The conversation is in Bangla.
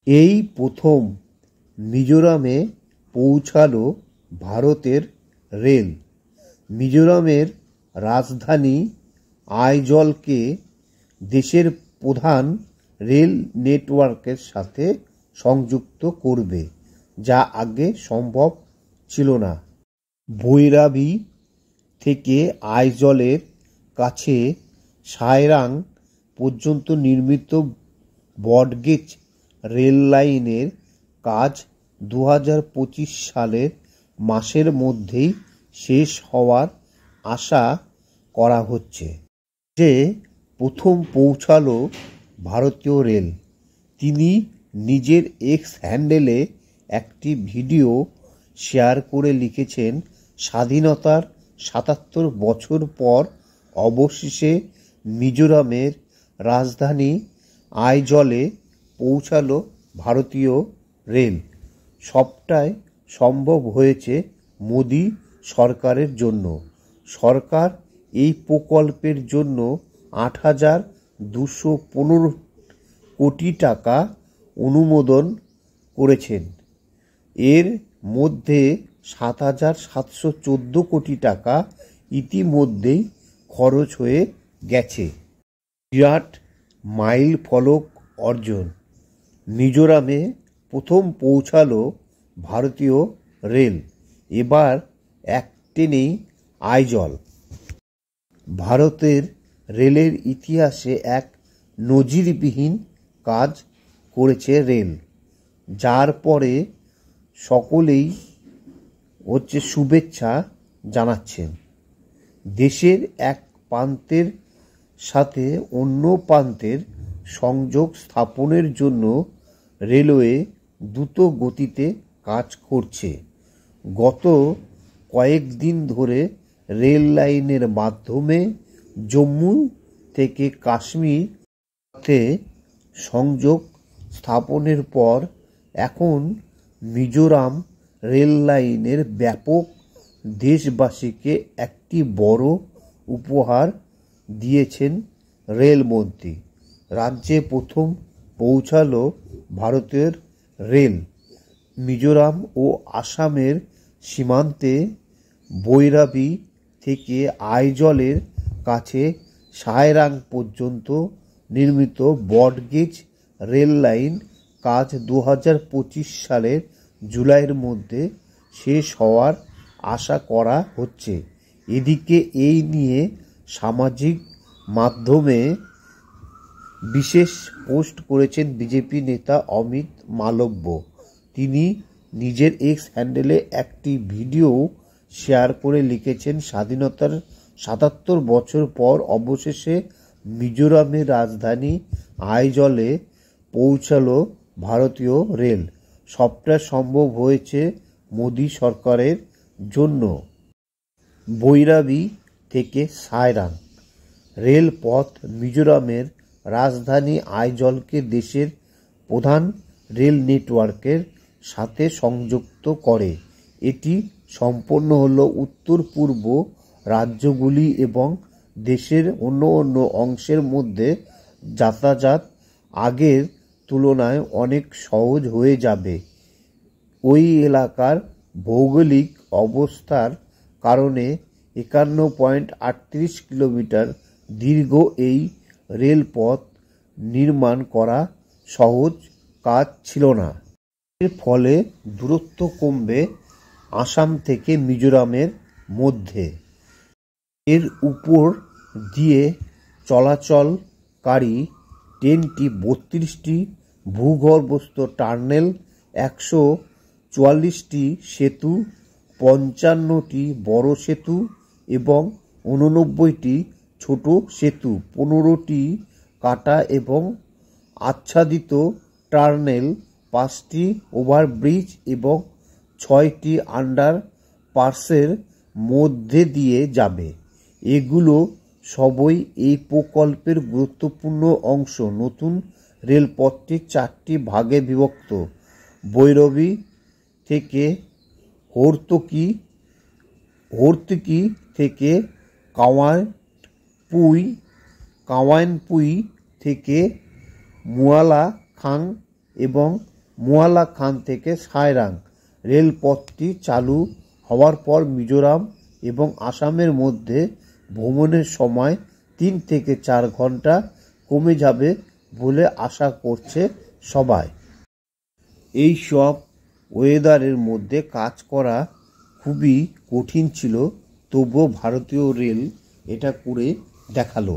এই প্রথম মিজোরামে পৌঁছালো ভারতের রেল। মিজোরামের রাজধানী আইজলকে দেশের প্রধান রেল নেটওয়ার্কের সাথে সংযুক্ত করবে, যা আগে সম্ভব ছিল না। ভৈরাবী থেকে আইজলের কাছে সায়রাং পর্যন্ত নির্মিত ব্রডগেজ রেল লাইনের কাজ 2025 সালের মাসের মধ্যেই শেষ হওয়ার আশা করা হচ্ছে। যে প্রথম পৌঁছালো ভারতীয় রেল, তিনি নিজের এক্স হ্যান্ডেলে একটি ভিডিও শেয়ার করে লিখেছেন, স্বাধীনতার 77 বছর পর অবশেষে মিজোরামের রাজধানী আইজলে পৌঁছালো ভারতীয় রেল। সবটাই সম্ভব হয়েছে মোদি সরকারের জন্য। সরকার এই প্রকল্পের জন্য 8,215 কোটি টাকা অনুমোদন করেছেন। এর মধ্যে 7,714 কোটি টাকা ইতিমধ্যেই খরচ হয়ে গেছে। বিরাট মাইল ফলক অর্জন। মিজোরামে প্রথম পৌঁছালো ভারতীয় রেল, এবার এক ট্রেনেই আইজল। ভারতের রেলের ইতিহাসে এক নজিরবিহীন কাজ করেছে রেল, যার পরে সকলেই শুভেচ্ছা জানাচ্ছেন। দেশের এক প্রান্তের সাথে অন্য প্রান্তের সংযোগ স্থাপনের জন্য রেলওয়ে দ্রুত গতিতে কাজ করছে। গত কয়েকদিন ধরে রেল লাইনের মাধ্যমে জম্মু থেকে কাশ্মীর সাথে সংযোগ স্থাপনের পর এখন মিজোরাম রেল লাইনের ব্যাপক দেশবাসীকে একটি বড় উপহার দিয়েছেন রেলমন্ত্রী। রাজ্যে প্রথম পৌঁছালো ভারতের রেল। মিজোরাম ও আসামের সীমান্তে ভৈরাবী থেকে আইজলের কাছে সায়রাং পর্যন্ত নির্মিত ব্রডগেজ রেল লাইন কাজ 2025 সালের জুলাইয়ের মধ্যে শেষ হওয়ার আশা করা হচ্ছে। এদিকে এই নিয়ে সামাজিক মাধ্যমে বিশেষ পোস্ট করেছেন বিজেপি নেতা অমিত মালব্য। তিনি নিজের এক্স হ্যান্ডেলে একটি ভিডিও শেয়ার করে লিখেছেন, স্বাধীনতার 77 বছর পর অবশেষে মিজোরামের রাজধানী আইজলে পৌঁছালো ভারতীয় রেল। সবটা সম্ভব হয়েছে মোদি সরকারের জন্য। ভৈরাবী থেকে সায়রাং রেলপথ মিজোরামের রাজধানী আইজলকে দেশের প্রধান রেল নেটওয়ার্কের সাথে সংযুক্ত করে। এটি সম্পন্ন হলো উত্তর পূর্ব রাজ্যগুলি এবং দেশের অন্য অংশের মধ্যে যাতায়াত আগের তুলনায় অনেক সহজ হয়ে যাবে। ওই এলাকার ভৌগোলিক অবস্থার কারণে 51.38 কিলোমিটার দীর্ঘ এই রেলপথ নির্মাণ করা সহজ কাজ ছিল না। এর ফলে দূরত্ব কমবে আসাম থেকে মিজোরামের মধ্যে। এর উপর দিয়ে চলাচলকারী ট্রেনটি 32টি ভূগর্ভস্থ টানেল, 144টি সেতু, 55টি বড় সেতু এবং 89টি ছোট সেতু, 15টি কাটা এবং আচ্ছাদিত টানেল, 5টি ওভারব্রিজ এবং 6টি আন্ডারপাসের মধ্যে দিয়ে যাবে। এগুলো সবই এই প্রকল্পের গুরুত্বপূর্ণ অংশ। নতুন রেলপথটি 4টি ভাগে বিভক্ত। ভৈরবী থেকে হর্তুকি থেকে কাওয়ানপুই থেকে মুয়ালাখাং এবং মোয়ালা খান থেকে সায়রাং রেলপথটি চালু হওয়ার পর মিজোরাম এবং আসামের মধ্যে ভ্রমণের সময় 3 থেকে 4 ঘন্টা কমে যাবে বলে আশা করছে সবাই। এই সব ওয়েদারের মধ্যে কাজ করা খুবই কঠিন ছিল, তবুও ভারতীয় রেল এটা করে দেখালো।